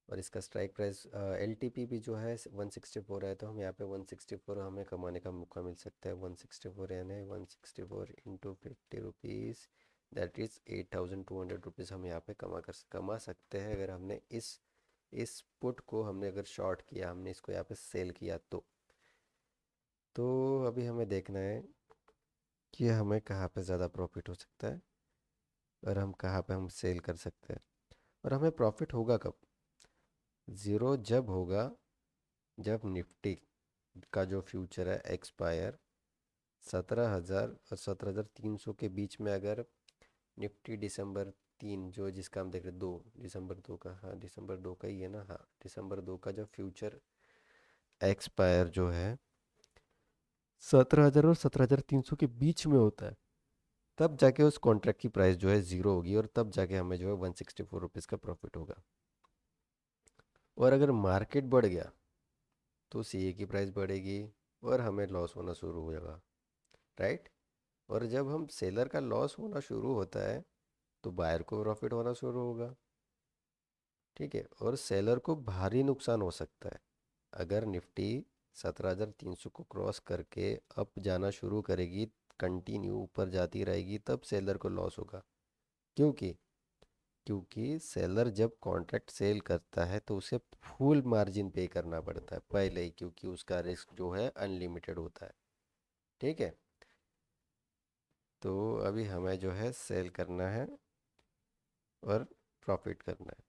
और इसका strike price L T P भी जो है 164 है, तो हम यहाँ पे 164 हमें कमाने का मौका मिल सकता है। 164 यानी 164 × 50 रुपीज़, दैट इज़ 8,200 रुपीज़ हम यहाँ पे कमा सकते हैं अगर हमने इस पुट को हमने अगर शॉर्ट किया, हमने इसको यहाँ पे सेल किया तो अभी हमें देखना है कि हमें कहाँ पे ज़्यादा प्रॉफिट हो सकता है और हम कहाँ पे हम सेल कर सकते हैं। और हमें प्रॉफिट होगा कब? ज़ीरो जब होगा जब निफ्टी का जो फ्यूचर है एक्सपायर 17,000 और 17,300 के बीच में, अगर निफ्टी दिसंबर 3 जो जिसका हम देख रहे 2 दिसंबर 2 का, हाँ दिसंबर 2 का ही है ना, हाँ दिसंबर 2 का जो फ्यूचर एक्सपायर जो है 17,000 और 17,300 के बीच में होता है, तब जाके उस कॉन्ट्रैक्ट की प्राइस जो है ज़ीरो होगी और तब जाके हमें जो है 164 रुपीज़ का प्रॉफिट होगा। और अगर मार्केट बढ़ गया तो सीए की प्राइस बढ़ेगी और हमें लॉस होना शुरू हो जाएगा, राइट। और जब हम सेलर का लॉस होना शुरू होता है तो बायर को प्रॉफिट होना शुरू होगा, ठीक है। और सेलर को भारी नुकसान हो सकता है अगर निफ्टी 17,300 को क्रॉस करके अप जाना शुरू करेगी, कंटिन्यू ऊपर जाती रहेगी, तब सेलर को लॉस होगा। क्योंकि क्योंकि सेलर जब कॉन्ट्रैक्ट सेल करता है तो उसे फुल मार्जिन पे करना पड़ता है पहले ही, क्योंकि उसका रिस्क जो है अनलिमिटेड होता है, ठीक है। तो अभी हमें जो है सेल करना है और प्रॉफिट करना है,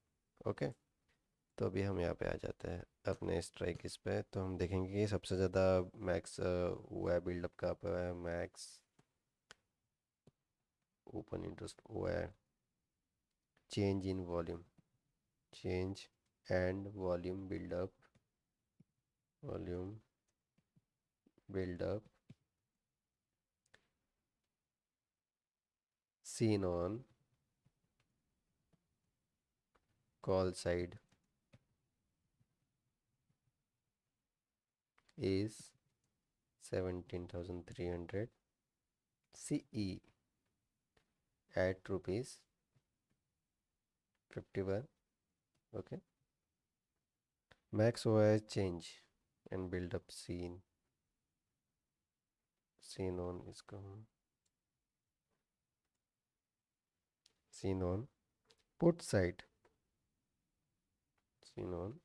ओके। तो अभी हम यहाँ पे आ जाते हैं अपने स्ट्राइक इस पे, तो हम देखेंगे कि सबसे ज़्यादा मैक्स हुआ है बिल्डअप का पे है मैक्स ओपन इंटरेस्ट हुआ है। Change in volume, change and volume buildup seen on call side is 17,300 CE at rupees 51, okay। Max OI change and build up seen on इसको हम seen on put side, seen on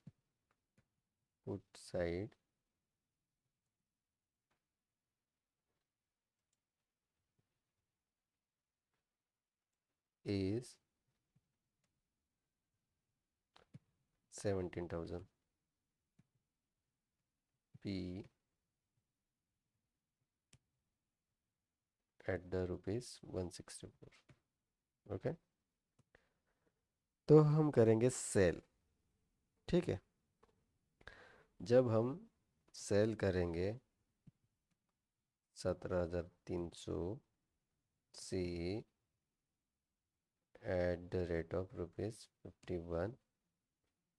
put side is 17,000 P at the ₹164। Okay, तो हम करेंगे cell. ठीक है, जब हम cell करेंगे 17,300 सी एट द रेट ऑफ ₹51,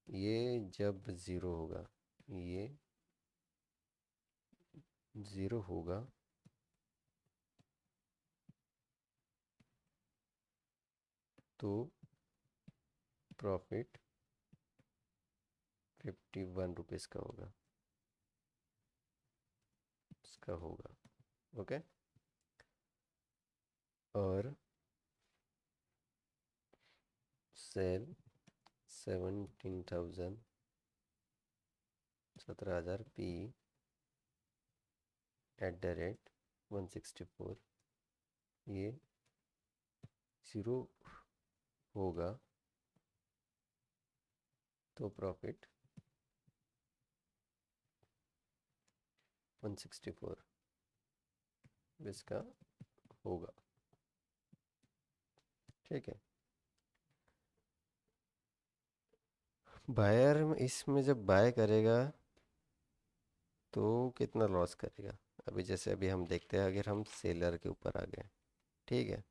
ये जब ज़ीरो होगा, ये ज़ीरो होगा तो प्रॉफिट ₹51 का होगा, इसका होगा। ओके, और sell 17,000 17,000 P at the rate 164, ये ज़ीरो होगा तो प्रॉफिट 164 इसका होगा। ठीक है, बायर इसमें जब बाय करेगा तो कितना लॉस करेगा? अभी जैसे अभी हम देखते हैं, अगर हम सेलर के ऊपर आ गए, ठीक है,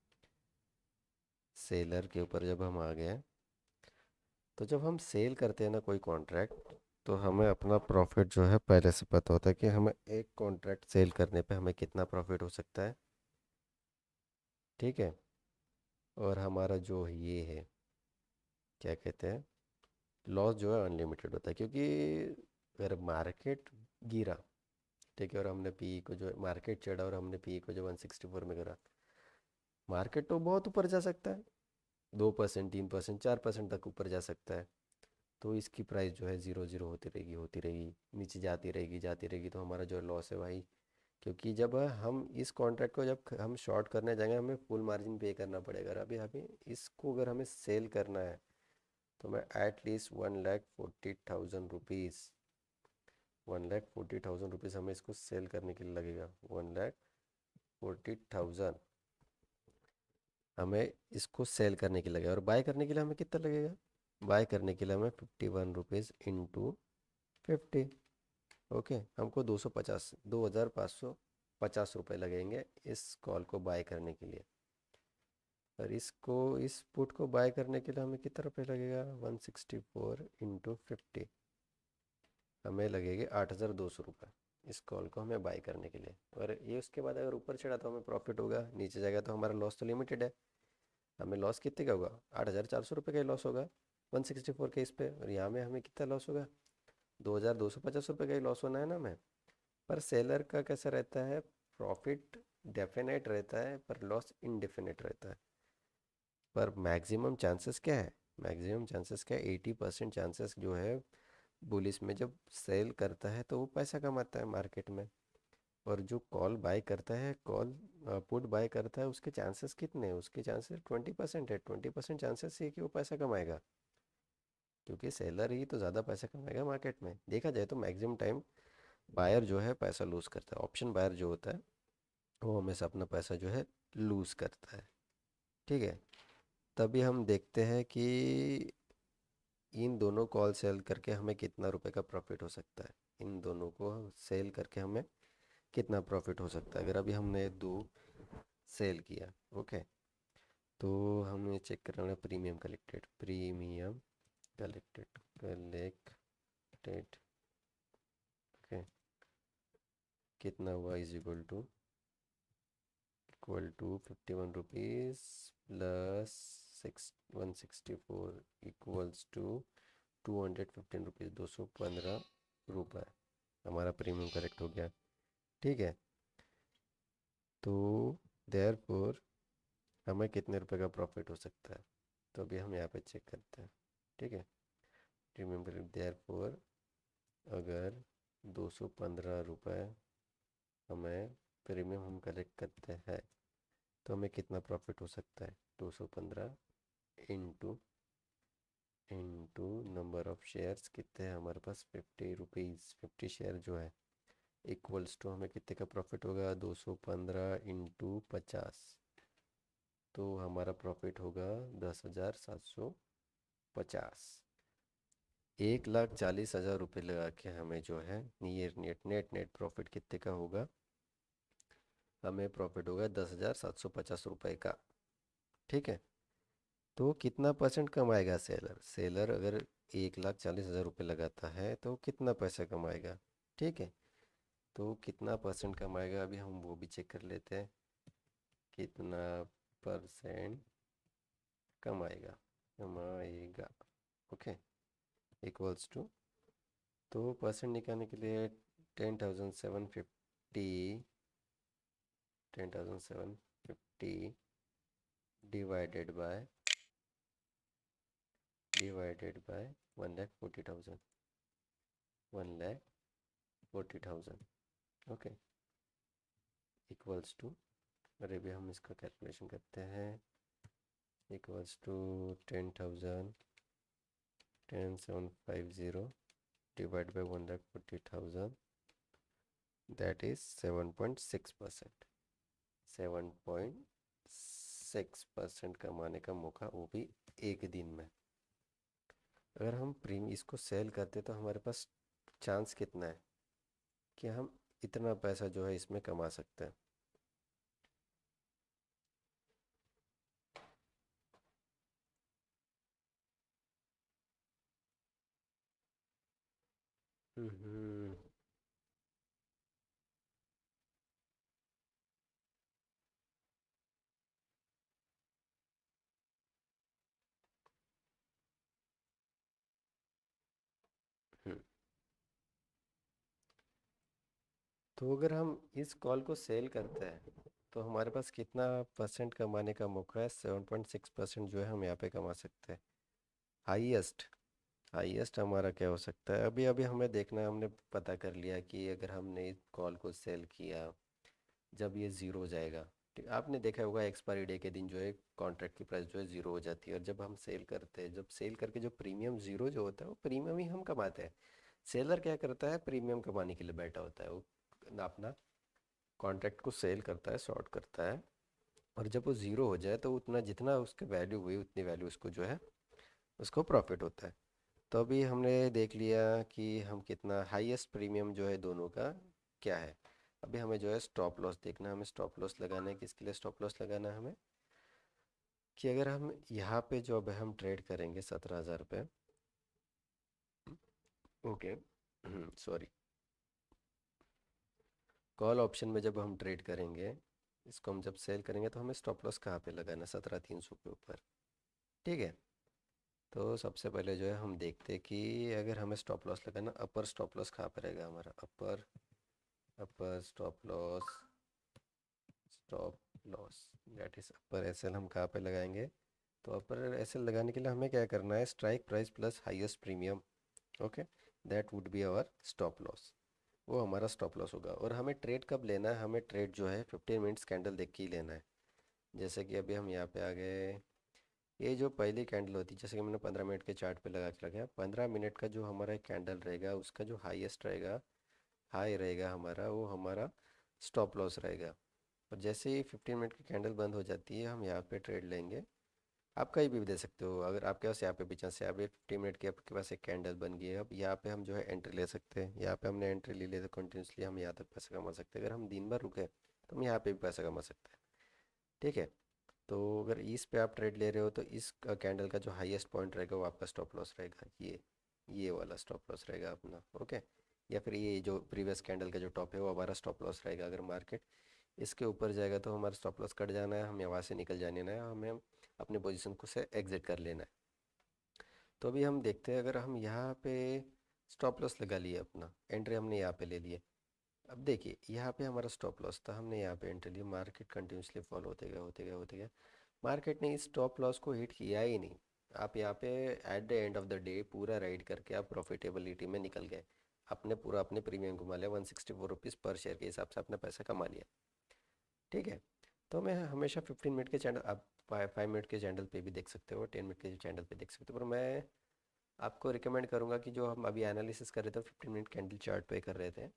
सेलर के ऊपर जब हम आ गए, तो जब हम सेल करते हैं ना कोई कॉन्ट्रैक्ट, तो हमें अपना प्रॉफिट जो है पहले से पता होता है कि हमें एक कॉन्ट्रैक्ट सेल करने पे हमें कितना प्रॉफिट हो सकता है। ठीक है, और हमारा जो ये है, क्या कहते हैं, लॉस जो है अनलिमिटेड होता है, क्योंकि अगर मार्केट गिरा, ठीक है, और हमने पी को जो मार्केट चढ़ा और हमने पी को जो 164 में करा, मार्केट तो बहुत ऊपर जा सकता है, 2%, 3%, 4% तक ऊपर जा सकता है। तो इसकी प्राइस जो है ज़ीरो ज़ीरो होती रहेगी, नीचे जाती रहेगी, तो हमारा जो लॉस है भाई, क्योंकि जब हम इस कॉन्ट्रैक्ट को जब हम शॉर्ट करने जाएंगे, हमें फुल मार्जिन पे करना पड़ेगा। और अभी हमें इसको अगर हमें सेल करना है, तो मैं एटलीस्ट 1,40,000 रुपीज़, 1,40,000 रुपीज़ हमें इसको सेल करने के लिए लगेगा। 1,40,000 हमें इसको सेल करने के लिए लगेगा, और बाय करने के लिए हमें कितना लगेगा? बाय करने के लिए हमें ₹51 इंटू 50। ओके, हमको 2,550 रुपये लगेंगे इस कॉल को बाय करने के लिए। और इसको, इस पुट को बाय करने के लिए हमें कितना रुपये लगेगा? 164 इंटू 50, हमें लगेगा ₹8,200 इस कॉल को हमें बाय करने के लिए। और ये उसके बाद अगर ऊपर चढ़ा तो हमें प्रॉफिट होगा, नीचे जाएगा तो हमारा लॉस तो लिमिटेड है। हमें लॉस कितने का होगा? ₹8,400 का ही लॉस होगा 164 के इस पे। और यहाँ में हमें कितना लॉस होगा? ₹2,250 का ही लॉस होना है ना हमें। पर सेलर का कैसा रहता है, प्रॉफिट डेफिनेट रहता है पर लॉस इनडेफिनेट रहता है। पर मैक्सिमम चांसेस क्या है? मैक्सिमम चांसेस क्या है? 80% चांसेस जो है बुलिस में जब सेल करता है तो वो पैसा कमाता है मार्केट में। और जो कॉल बाय करता है, कॉल पुट बाय करता है, उसके चांसेस कितने हैं? उसके चांसेस 20% है। 20% चांसेस है कि वो पैसा कमाएगा, क्योंकि सेलर ही तो ज़्यादा पैसा कमाएगा मार्केट में। देखा जाए तो मैक्सिमम टाइम बायर जो है पैसा लूज़ करता है। ऑप्शन बायर जो होता है वो हमेशा अपना पैसा जो है लूज़ करता है। ठीक है, तभी हम देखते हैं कि इन दोनों कॉल सेल करके हमें कितना रुपए का प्रॉफिट हो सकता है। इन दोनों को सेल करके हमें कितना प्रॉफिट हो सकता है। अगर अभी हमने दो सेल किया, ओके, तो हमें चेक करना है प्रीमियम कलेक्टेड, ओके, कितना हुआ? Is equal to 51 rupees plus 164 equals to 215 rupees, ₹215 हमारा प्रीमियम करेक्ट हो गया। ठीक है, तो देयरफॉर हमें कितने रुपए का प्रॉफिट हो सकता है? तो अभी हम यहाँ पे चेक करते हैं। ठीक है, प्रीमियम करेक्ट, देयरफॉर अगर ₹215 हमें प्रीमियम हम कलेक्ट करते हैं, तो हमें कितना प्रॉफिट हो सकता है? 215 into into number of shares कितने हैं हमारे पास? ₹50, 50 शेयर जो है इक्वल्स टू हमें कितने का प्रॉफिट होगा, 215 इंटू 50, तो हमारा प्रॉफिट होगा 10,750। 1,40,000 रुपये लगा के हमें जो है ये नेट नेट नेट प्रॉफिट कितने का होगा, हमें प्रॉफिट होगा 10,750 रुपये का। ठीक है। तो कितना परसेंट कमाएगा सेलर, सेलर अगर 1,40,000 रुपये लगाता है तो कितना पैसा कमाएगा। ठीक है। तो कितना परसेंट कमाएगा अभी हम वो भी चेक कर लेते हैं, कितना परसेंट कमाएगा, कमाएगा। ओके। इक्वल्स टू, तो परसेंट निकालने के लिए 10,750, 10,750 divided by 1,40,000, 1,40,000। Okay. Equals to, अरे भी हम इसका कैलकुलेशन करते हैं, equals to 10,000, 10,750 divide by 1,40,000, that is 7.6%। 7.6% कमाने का मौका, वो भी एक दिन में। अगर हम प्रीम इसको सेल करते तो हमारे पास चांस कितना है कि हम इतना पैसा जो है इसमें कमा सकते हैं। हम्म। हम्म। तो अगर हम इस कॉल को सेल करते हैं तो हमारे पास कितना परसेंट कमाने का मौका है, 7.6% जो है हम यहाँ पे कमा सकते हैं। हाईएस्ट, हाईएस्ट हमारा क्या हो सकता है, अभी अभी हमें देखना है, हमने पता कर लिया कि अगर हमने इस कॉल को सेल किया जब ये ज़ीरो हो जाएगा। ठीक, आपने देखा होगा एक्सपायरी डे के दिन जो है कॉन्ट्रैक्ट की प्राइस जो है ज़ीरो हो जाती है, और जब हम सेल करते हैं, जब सेल करके जो प्रीमियम ज़ीरो जो होता है वो प्रीमियम ही हम कमाते हैं। सेलर क्या करता है, प्रीमियम कमाने के लिए बैठा होता है, वो अपना कॉन्ट्रैक्ट को सेल करता है, शॉर्ट करता है, और जब वो ज़ीरो हो जाए तो उतना जितना उसकी वैल्यू हुई उतनी वैल्यू उसको जो है उसको प्रॉफिट होता है। तो अभी हमने देख लिया कि हम कितना हाईएस्ट प्रीमियम जो है दोनों का क्या है। अभी हमें जो है स्टॉप लॉस देखना है, हमें स्टॉप लॉस लगाना है, किसके लिए स्टॉप लॉस लगाना है हमें, कि अगर हम यहाँ पे जो अब हम ट्रेड करेंगे 17,000 रुपये। ओके। सॉरी। कॉल ऑप्शन में जब हम ट्रेड करेंगे, इसको हम जब सेल करेंगे तो हमें स्टॉप लॉस कहाँ पे लगाना है, 17,300 के ऊपर। ठीक है। तो सबसे पहले जो है हम देखते हैं कि अगर हमें स्टॉप लॉस लगाना, अपर स्टॉप लॉस कहाँ पर रहेगा हमारा, upper, upper stop loss, stop loss that is upper SL हम कहाँ पे लगाएंगे। तो अपर एसएल लगाने के लिए हमें क्या करना है, strike price plus highest premium. Okay. That would be our stop loss, वो हमारा स्टॉप लॉस होगा। और हमें ट्रेड कब लेना है, हमें ट्रेड जो है 15 मिनट्स कैंडल देख के ही लेना है। जैसे कि अभी हम यहाँ पे आ गए, ये जो पहली कैंडल होती है, जैसे कि मैंने 15 मिनट के चार्ट पे लगा के रखा है, 15 मिनट का जो हमारा एक कैंडल रहेगा उसका जो हाईएस्ट रहेगा, हाई रहेगा हमारा, वो हमारा स्टॉप लॉस रहेगा। और जैसे ही 15 मिनट की कैंडल बंद हो जाती है हम यहाँ पे ट्रेड लेंगे। आप कहीं भी दे सकते हो, अगर आपके पास यहाँ पे पीछे से यहाँ पे 15 मिनट की आपके पास एक कैंडल बन गई है, अब यहाँ पे हम जो है एंट्री ले सकते हैं, यहाँ पे हमने एंट्री ले लिया तो कंटिन्यूसली हम यहाँ तक पैसा कमा सकते हैं। अगर हम दिन भर रुके तो हम यहाँ पे भी पैसा कमा सकते हैं। ठीक है। तो अगर इस पे आप ट्रेड ले रहे हो तो इस कैंडल का जो हाईएस्ट पॉइंट रहेगा वो आपका स्टॉप लॉस रहेगा, ये वाला स्टॉप लॉस रहेगा अपना। ओके। या फिर ये जो प्रीवियस कैंडल का जो टॉप है वो हमारा स्टॉप लॉस रहेगा। अगर मार्केट इसके ऊपर जाएगा तो हमारा स्टॉप लॉस कट जाना है, हमें वहाँ से निकल जाने ना है, हमें अपने पोजीशन को से एग्जिट कर लेना है। तो अभी हम देखते हैं, अगर हम यहाँ पे स्टॉप लॉस लगा लिए, अपना एंट्री हमने यहाँ पे ले लिए। अब देखिए यहाँ पे हमारा स्टॉप लॉस था, हमने यहाँ पे एंट्री ली, मार्केट कंटिन्यूसली फॉल होते गया होते गया होते गया, मार्केट ने इस स्टॉप लॉस को हिट किया ही नहीं। आप यहाँ पे at the end of the day पूरा राइड करके आप प्रॉफिटेबिलिटी में निकल गए, आपने पूरा अपने प्रीमियम घुमा लिया, 164 रुपीज़ पर शेयर के हिसाब से आपने पैसा कमा लिया। ठीक है। तो मैं हमेशा 15 मिनट के चैनल, आप 5 मिनट के चैनल पे भी देख सकते हो, 10 मिनट के चैनल पे देख सकते हो, पर मैं आपको रिकमेंड करूँगा कि जो हम अभी एनालिसिस कर रहे थे 15 मिनट कैंडल चार्ट पे कर रहे थे,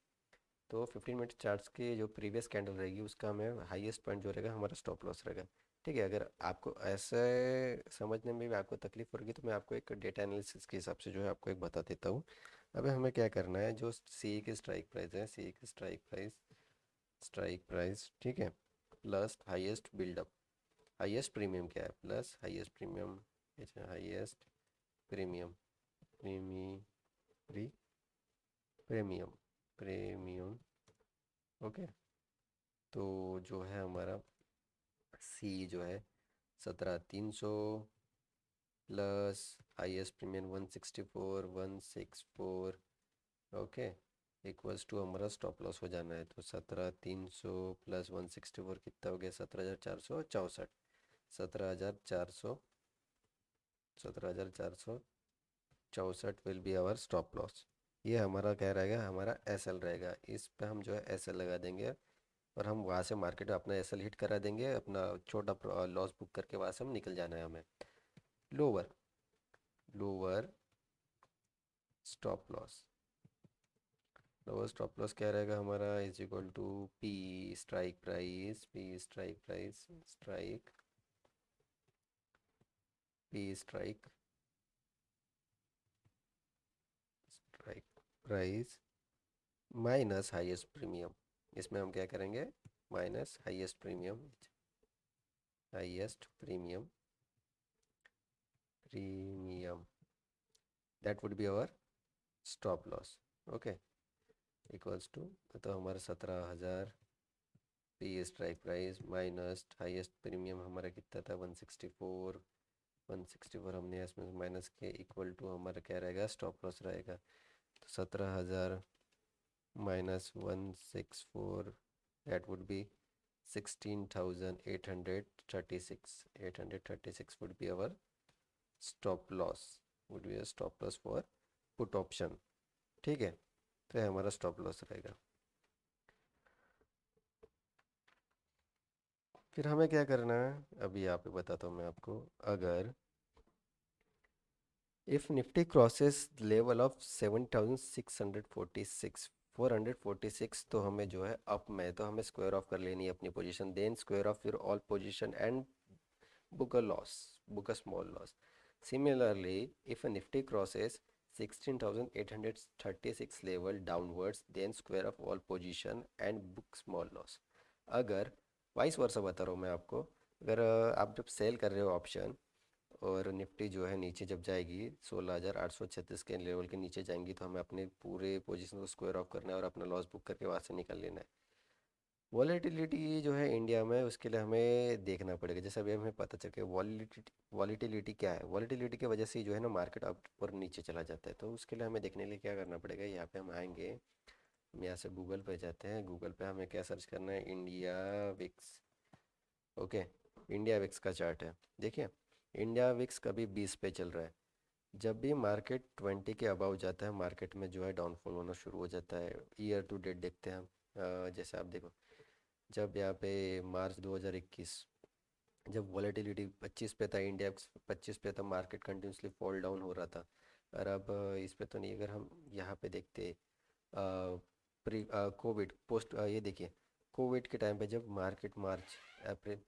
तो 15 मिनट चार्ट्स की जो प्रीवियस कैंडल रहेगी उसका हमें हाईएस्ट पॉइंट जो रहेगा हमारा स्टॉप लॉस रहेगा। ठीक है, अगर आपको ऐसे समझने में भी आपको तकलीफ होगी तो मैं आपको एक डेटा एनालिसिस के हिसाब से जो है आपको एक बता देता हूँ। अभी हमें क्या करना है, जो सी की स्ट्राइक प्राइस है, सी की स्ट्राइक प्राइस ठीक है, plus highest buildup, highest premium क्या है, plus highest premium, highest premium, प्रीमी प्री प्रीमियम प्रीमियम। ओके, तो जो है हमारा सी जो है 17,300 plus highest premium 164 okay, equals to हमारा स्टॉप लॉस हो जाना है। तो 17,300 प्लस 164 कितना हो गया, 17,464, 17,400, 17,464 will be our stop loss. ये हमारा क्या रहेगा, हमारा एस एल रहेगा। इस पे हम जो है एस एल लगा देंगे और हम वहाँ से मार्केट में अपना एस एल हिट करा देंगे, अपना छोटा लॉस बुक करके वहाँ से हम निकल जाना है हमें। Lower lower stop loss, lower stop loss क्या रहेगा हमारा, is equal to P strike price, strike price minus highest premium. इसमें हम क्या करेंगे, minus highest premium premium that would be our stop loss. Okay, equals to, तो हमारा 17,000 P strike price minus highest premium हमारा कितना था, 164, 164 हमने इसमें माइनस के, इक्वल टू हमारा क्या रहेगा, स्टॉप लॉस रहेगा। तो 17,000 minus 164 that would B 16,836 would be our stop loss, would be a stop loss for put option। ठीक है, तो ये हमारा स्टॉप लॉस रहेगा। फिर हमें क्या करना है, अभी यहाँ पे बताता हूँ मैं आपको। अगर if Nifty crosses level of 7,646, 446, तो हमें जो है अप में, तो हमें स्क्वायर ऑफ कर लेनी है अपनी position, then square off your all position and book a loss, book a small loss. Similarly, if a Nifty crosses 16,836 level downwards, then square of all position and book small loss। अगर vice versa बता रहा हूँ मैं आपको, अगर आप जब cell कर रहे हो ऑप्शन और निफ्टी जो है नीचे जब जाएगी 16,836 के लेवल के नीचे जाएंगी, तो हमें अपने पूरे पोजीशन को स्क्वायर ऑफ करना है और अपना लॉस बुक करके वहाँ से निकल लेना है। वॉलेटिलिटी जो है इंडिया में, उसके लिए हमें देखना पड़ेगा। जैसे अभी हमें पता चल गया वॉलीटिलिटी क्या है, वॉलीटिलिटी की वजह से जो है ना मार्केट अप और नीचे चला जाता है। तो उसके लिए हमें देखने के लिए क्या करना पड़ेगा, यहाँ पे हम आएंगे, हम यहाँ से गूगल पे जाते हैं, गूगल पे हमें क्या सर्च करना है, India VIX. Okay, India VIX का चार्ट है, देखिए इंडिया विक्स कभी 20 पे चल रहा है। जब भी मार्केट 20 के अबाव जाता है, मार्केट में जो है डाउनफॉल होना शुरू हो जाता है। ईयर टू डेट देखते हैं हम, जैसे आप देखो, जब यहाँ पे मार्च 2021 जब वॉलेटिलिटी 25 पे था, इंडिया 25 पे था, मार्केट कंटिन्यूसली फॉल डाउन हो रहा था। और अब इस पे तो नहीं, अगर हम यहाँ पे देखते प्री कोविड पोस्ट, ये देखिए कोविड के टाइम पे जब मार्केट मार्च अप्रैल